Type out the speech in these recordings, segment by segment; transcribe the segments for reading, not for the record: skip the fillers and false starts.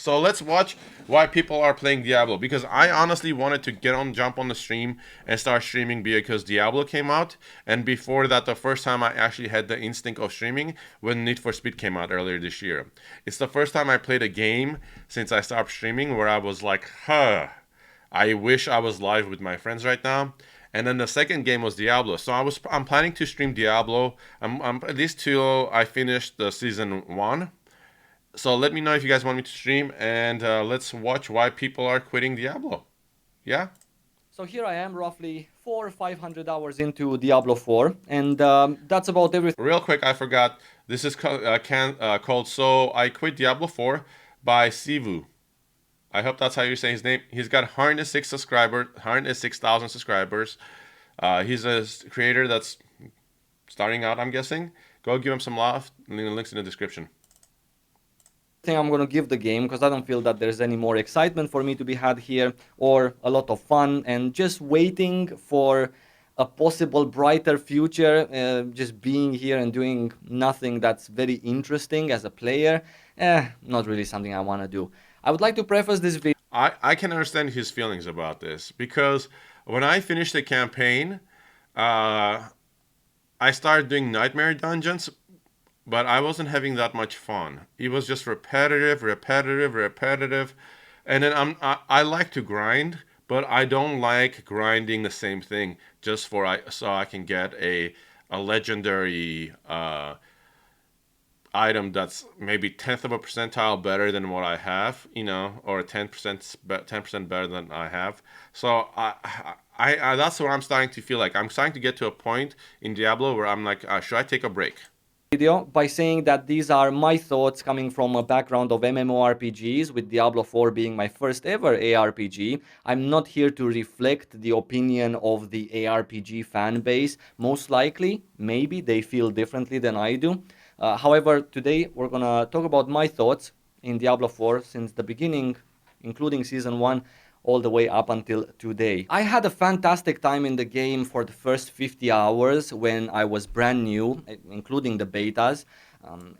So let's watch why people are playing Diablo, because I honestly wanted to jump on the stream and start streaming because Diablo came out, and before that, the first time I actually had the instinct of streaming when Need for Speed came out earlier this year. It's the first time I played a game since I stopped streaming where I was like, huh, I wish I was live with my friends right now. And then the second game was Diablo. So I'm planning to stream Diablo. I'm at least till I finish the season 1. So let me know if you guys want me to stream, and let's watch why people are quitting Diablo. Yeah? So here I am, roughly 400 or 500 hours into Diablo 4, and that's about everything. Real quick, I forgot. This is called So I Quit Diablo 4 by Sivu. I hope that's how you say his name. He's got 106 subscribers, 106,000 subscribers. He's a creator that's starting out, I'm guessing. Go give him some love. Links in the description. I'm going to give the game, because I don't feel that there's any more excitement for me to be had here, or a lot of fun, and just waiting for a possible brighter future. Just being here and doing nothing that's very interesting as a player, not really something I want to do. I would like to preface this video. I can understand his feelings about this, because when I finished the campaign, uh, I started doing nightmare dungeons, but I wasn't having that much fun. It was just repetitive, repetitive, repetitive. And then I like to grind, but I don't like grinding the same thing just so I can get a legendary item that's maybe tenth of a percentile better than what I have, or 10% better than I have. So I that's what I'm starting to feel like. I'm starting to get to a point in Diablo where I'm like, should I take a break? Video by saying that these are my thoughts coming from a background of MMORPGs, with Diablo 4 being my first ever ARPG. I'm not here to reflect the opinion of the ARPG fan base. Most likely, maybe they feel differently than I do. However, today we're gonna talk about my thoughts in Diablo 4 since the beginning, including Season 1, all the way up until today. I had a fantastic time in the game for the first 50 hours when I was brand new, including the betas,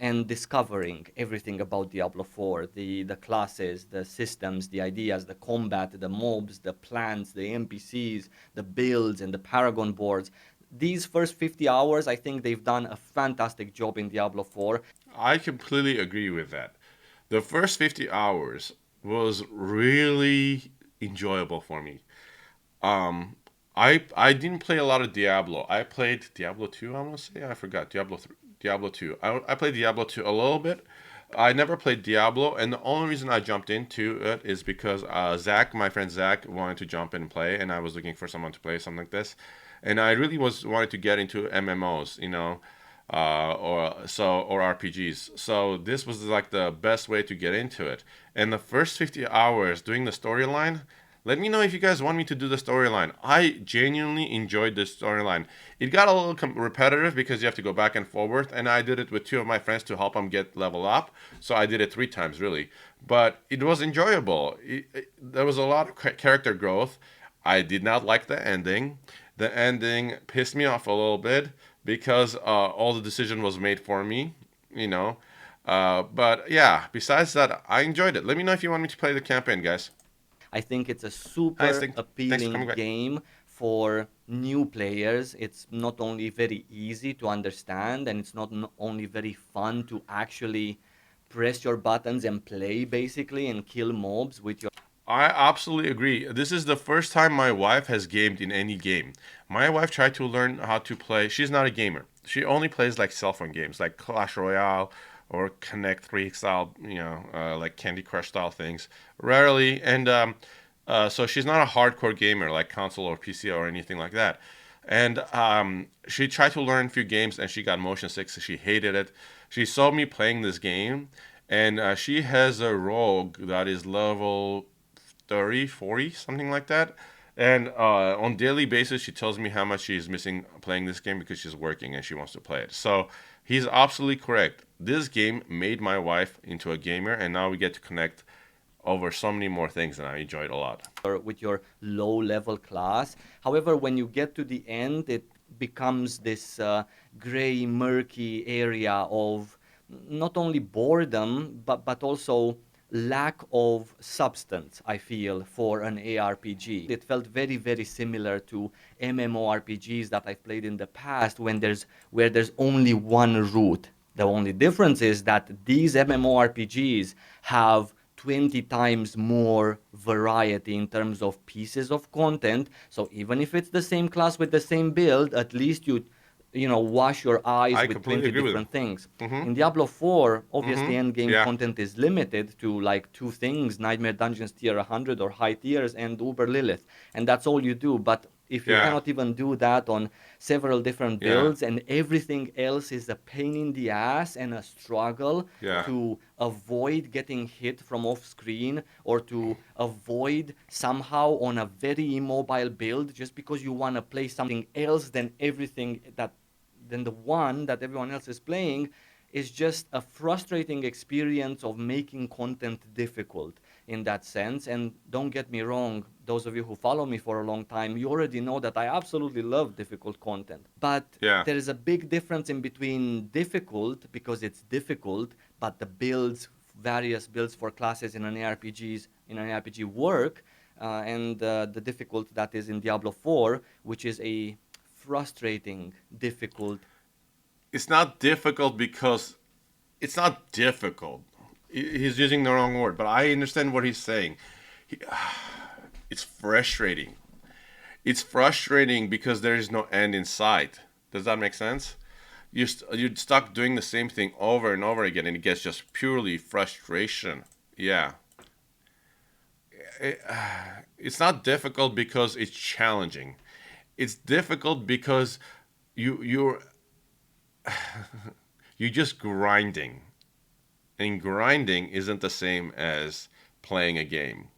and discovering everything about Diablo 4, the classes, the systems, the ideas, the combat, the mobs, the plants, the NPCs, the builds, and the Paragon boards. These first 50 hours, I think they've done a fantastic job in Diablo 4. I completely agree with that. The first 50 hours was really enjoyable for me. Um, I didn't play a lot of Diablo. I played Diablo 2, I want to say. I forgot. Diablo 2. I played Diablo 2 a little bit. I never played Diablo, and the only reason I jumped into it is because Zach, my friend Zach, wanted to jump in and play, and I was looking for someone to play something like this. And I really was wanted to get into MMOs, or RPGs. So this was like the best way to get into it. And the first 50 hours doing the storyline, let me know if you guys want me to do the storyline. I genuinely enjoyed this storyline. It got a little repetitive because you have to go back and forward, and I did it with two of my friends to help them get level up. So I did it 3 times really, but it was enjoyable. There was a lot of character growth. I did not like the ending. The ending pissed me off a little bit because all the decision was made for me, you know. But yeah, besides that, I enjoyed it. Let me know if you want me to play the campaign, guys. I think it's a Nice, super thanks for appealing coming back. game for new players. It's not only very easy to understand, and it's not only very fun to actually press your buttons and play basically and kill mobs with your. I absolutely agree. This is the first time my wife has gamed in any game. My wife tried to learn how to play. She's not a gamer. She only plays like cell phone games, like Clash Royale or Connect 3 style, like Candy Crush style things. Rarely, and so she's not a hardcore gamer like console or PC or anything like that. And she tried to learn a few games, and she got motion sick, so she hated it. She saw me playing this game, and she has a rogue that is level 30, 40, something like that. And on daily basis, she tells me how much she's missing playing this game because she's working and she wants to play it. So he's absolutely correct. This game made my wife into a gamer, and now we get to connect over so many more things, and I enjoy it a lot. With your low level class. However, when you get to the end, it becomes this gray, murky area of not only boredom, but also lack of substance, I feel, for an ARPG. It felt very, very similar to MMORPGs that I've played in the past where there's only one route. The only difference is that these MMORPGs have 20 times more variety in terms of pieces of content. So even if it's the same class with the same build, at least wash your eyes I with completely 20 agree with him. different things. Mm-hmm. In Diablo 4, obviously Mm-hmm. end game Yeah. content is limited to like two things: Nightmare Dungeons tier 100 or high tiers and Uber Lilith. And that's all you do. But if you Yeah. cannot even do that on several different Yeah. builds and everything else is a pain in the ass and a struggle Yeah. to avoid getting hit from off screen or to avoid somehow on a very immobile build just because you want to play something else than the one that everyone else is playing, is just a frustrating experience of making content difficult in that sense. And don't get me wrong, those of you who follow me for a long time, you already know that I absolutely love difficult content. But Yeah. there is a big difference in between difficult because it's difficult, but the various builds for classes in an RPG work, and the difficult that is in Diablo 4, which is a frustrating, difficult. It's not difficult because it's not difficult. He's using the wrong word, but I understand what he's saying. He, it's frustrating. It's frustrating because there is no end in sight. Does that make sense? You're stuck doing the same thing over and over again, and it gets just purely frustration. Yeah, it, it's not difficult because it's challenging. It's difficult because you're you're just grinding, and grinding isn't the same as playing a game.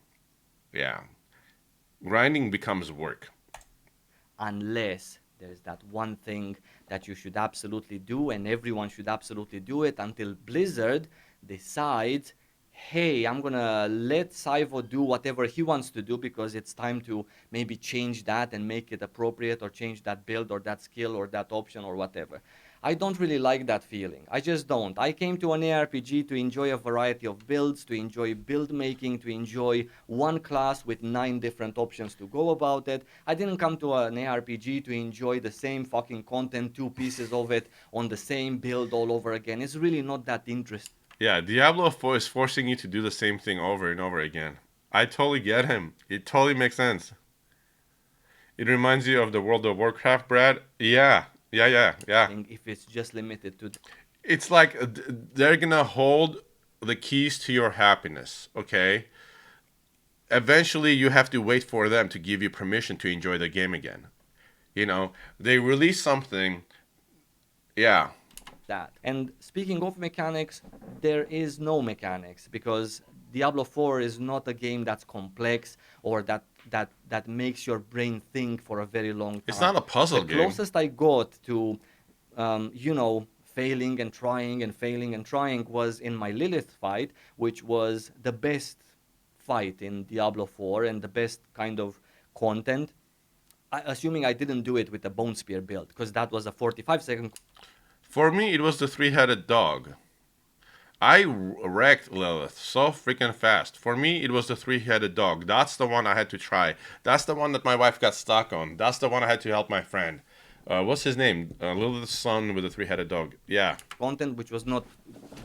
Yeah, grinding becomes work. Unless there's that one thing that you should absolutely do and everyone should absolutely do it until Blizzard decides, hey, I'm gonna let Saivo do whatever he wants to do because it's time to maybe change that and make it appropriate, or change that build or that skill or that option or whatever. I don't really like that feeling. I just don't. I came to an ARPG to enjoy a variety of builds, to enjoy build making, to enjoy one class with 9 different options to go about it. I didn't come to an ARPG to enjoy the same fucking content, two pieces of it on the same build all over again. It's really not that interesting. Yeah, Diablo 4 is forcing you to do the same thing over and over again. I totally get him. It totally makes sense. It reminds you of the World of Warcraft, Brad. Yeah, yeah, yeah, yeah. If it's just limited to It's like they're gonna hold the keys to your happiness, okay? Eventually, you have to wait for them to give you permission to enjoy the game again. They release something. Yeah, that. And speaking of mechanics, there is no mechanics because Diablo 4 is not a game that's complex or that makes your brain think for a very long it's time. not a The puzzle game. closest I got to, failing and trying and failing and trying was in my Lilith fight, which was the best fight in Diablo 4 and the best kind of content. Assuming I didn't do it with the Bone Spear build, because that was a 45-second. For me, it was the three-headed dog. I wrecked Lilith so freaking fast. For me, it was the three-headed dog. That's the one I had to try. That's the one that my wife got stuck on. That's the one I had to help my friend. What's his name? Lilith's son with the three-headed dog. Yeah. Content which was not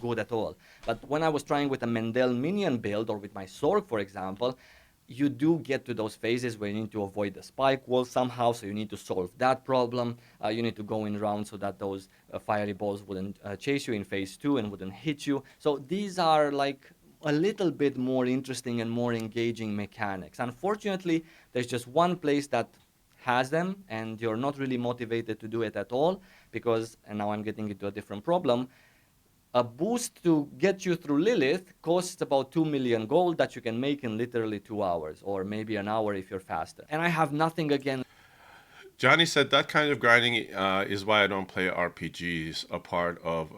good at all. But when I was trying with a Mendel minion build or with my Sorg, for example, you do get to those phases where you need to avoid the spike wall somehow, so you need to solve that problem. You need to go in round so that those fiery balls wouldn't chase you in phase 2 and wouldn't hit you. So these are like a little bit more interesting and more engaging mechanics. Unfortunately, there's just one place that has them, and you're not really motivated to do it at all because, and now I'm getting into a different problem, a boost to get you through Lilith costs about 2 million gold that you can make in literally 2 hours, or maybe an hour if you're faster. And I have nothing against Johnny said that kind of grinding is why I don't play RPGs. A part of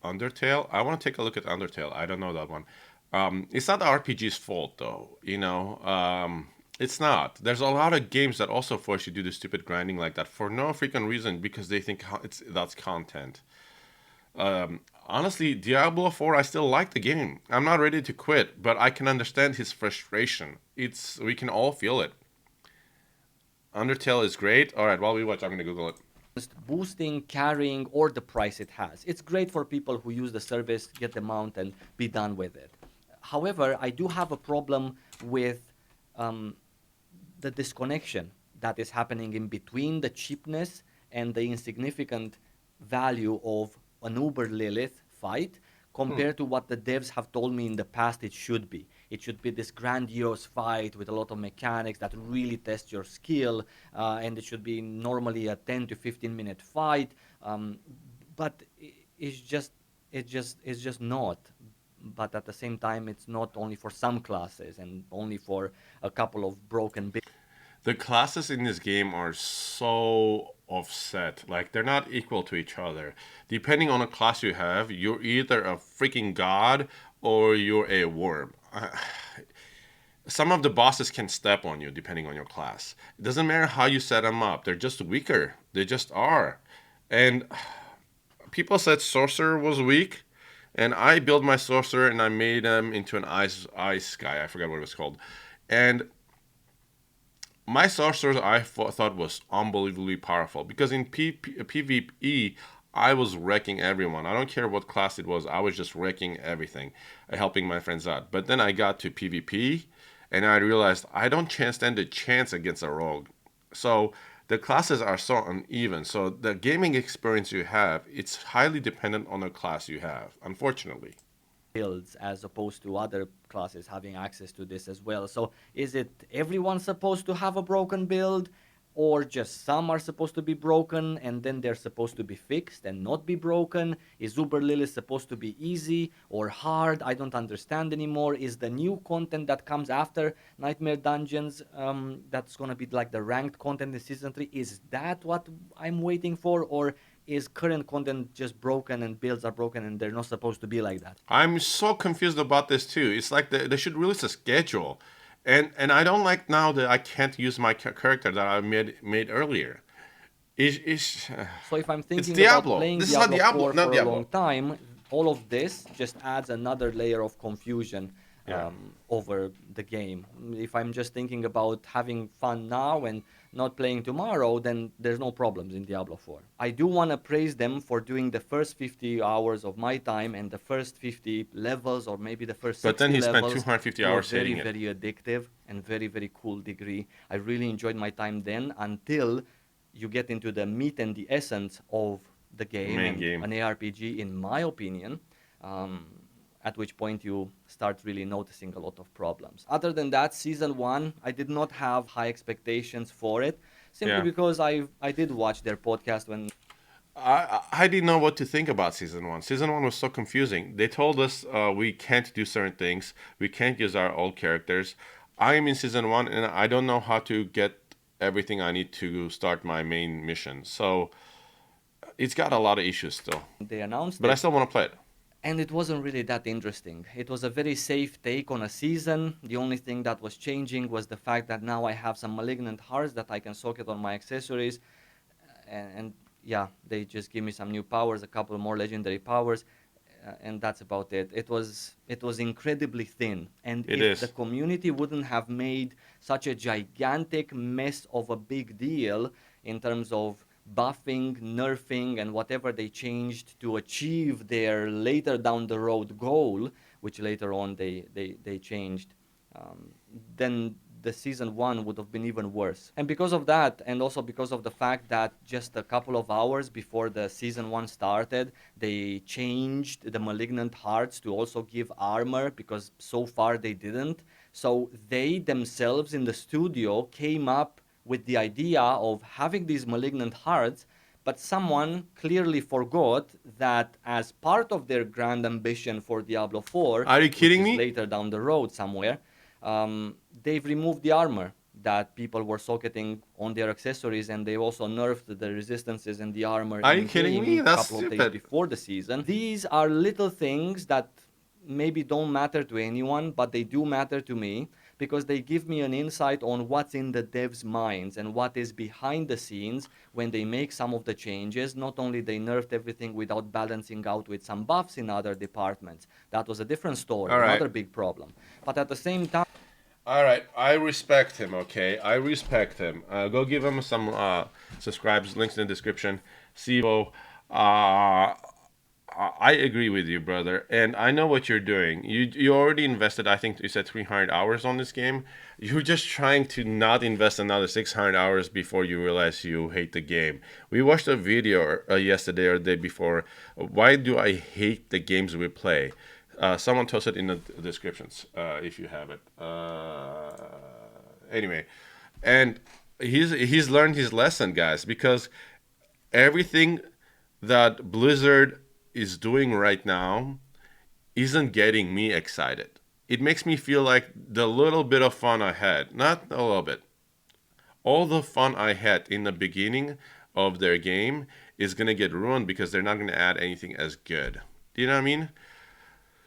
Undertale. I want to take a look at Undertale. I don't know that one. It's not the RPG's fault though. It's not. There's a lot of games that also force you to do the stupid grinding like that for no freaking reason because they think that's content. Honestly, Diablo 4, I still like the game. I'm not ready to quit, but I can understand his frustration. We can all feel it. Undertale is great. All right, while we watch, I'm gonna Google it. Boosting, carrying, or the price it has. It's great for people who use the service, get the mount, and be done with it. However, I do have a problem with um, the disconnection that is happening in between the cheapness and the insignificant value of an Uber Lilith fight Hmm. compared to what the devs have told me in the past it should be. It should be this grandiose fight with a lot of mechanics that really test your skill, and it should be normally a 10 to 15-minute fight. But it's just not. But at the same time, it's not only for some classes and only for a couple of broken The classes in this game are so offset. Like, they're not equal to each other. Depending on the class you have, you're either a freaking god or you're a worm. Some of the bosses can step on you depending on your class. It doesn't matter how you set them up, they're just weaker. They just are. And people said sorcerer was weak, and I built my sorcerer and I made him into an ice guy. I forgot what it was called. And my sorcerer thought was unbelievably powerful because in PvE I was wrecking everyone. I don't care what class it was. I was just wrecking everything, helping my friends out. But then I got to PvP, and I realized I don't stand a chance against a rogue. So the classes are so uneven. So the gaming experience you have, it's highly dependent on the class you have. Unfortunately. builds as opposed to other classes having access to this as well. So is it everyone supposed to have a broken build, or just some are supposed to be broken and then they're supposed to be fixed and not be broken? Is Uber Lily supposed to be easy or hard? I don't understand anymore. Is the new content that comes after Nightmare Dungeons, that's gonna be like the ranked content in season 3, is that what I'm waiting for, or is current content just broken and builds are broken and they're not supposed to be like that? I'm so confused about this too. It's like they should release a schedule, and I don't like now that I can't use my character that I made earlier. It's So if I'm it's thinking about Diablo. playing This is not Diablo Diablo, 4 not for a long Diablo. time, all of this just adds another layer of confusion Yeah. over the game. If I'm just thinking about having fun now and not playing tomorrow, then there's no problems in Diablo 4. I do want to praise them for doing the first 50 hours of my time and the first 50 levels, or maybe the first But then 60 he spent levels, 250 to a hours very, saying it. very addictive and very, very cool degree. I really enjoyed my time then until you get into the meat and the essence of the game Main and game. an ARPG, in my opinion, um, at which point you start really noticing a lot of problems. Other than that, season one, I did not have high expectations for it, simply Yeah. because I did watch their podcast when I didn't know what to think about season one. Season one was so confusing. They told us we can't do certain things. We can't use our old characters. I am in season one, and I don't know how to get everything I need to start my main mission. So it's got a lot of issues still, they announced but I it, still want to play it. and it wasn't really that interesting. It was a very safe take on a season. The only thing that was changing was the fact that now I have some malignant hearts that I can socket on my accessories, and yeah, they just give me some new powers, a couple more legendary powers, and that's about it. It was incredibly thin, and It if the is. community wouldn't have made such a gigantic mess of a big deal in terms of buffing, nerfing, and whatever they changed to achieve their later down the road goal, which later on they changed, um, then the season one would have been even worse. And because of that, and also because of the fact that just a couple of hours before the season one started, they changed the malignant hearts to also give armor, because so far they didn't. So they themselves in the studio came up with the idea of having these malignant hearts, but someone clearly forgot that as part of their grand ambition for Diablo 4, Are you which kidding is me? later down the road somewhere, they've removed the armor that people were socketing on their accessories, and they also nerfed the resistances and the armor Are you in kidding me? game a That's couple of days stupid. before the season. These are little things that maybe don't matter to anyone, but they do matter to me, because they give me an insight on what's in the devs' minds and what is behind the scenes when they make some of the changes. Not only they nerfed everything without balancing out with some buffs in other departments. That was a different story, All right. another big problem. But at the same time, All right, I respect him. Okay, I respect him. Go give him some subscribes. Links in the description. Sivo, I agree with you, brother, and I know what you're doing. You already invested. I think you said 300 hours on this game. You're just trying to not invest another 600 hours before you realize you hate the game. We watched a video yesterday or the day before. Why do I hate the games we play? Someone toss it in the descriptions if you have it. Anyway, and he's learned his lesson, guys, because everything that Blizzard is doing right now isn't getting me excited. It makes me feel like the little bit of fun I had, not a little bit, all the fun I had in the beginning of their game is gonna get ruined because they're not gonna add anything as good. Do you know what I mean?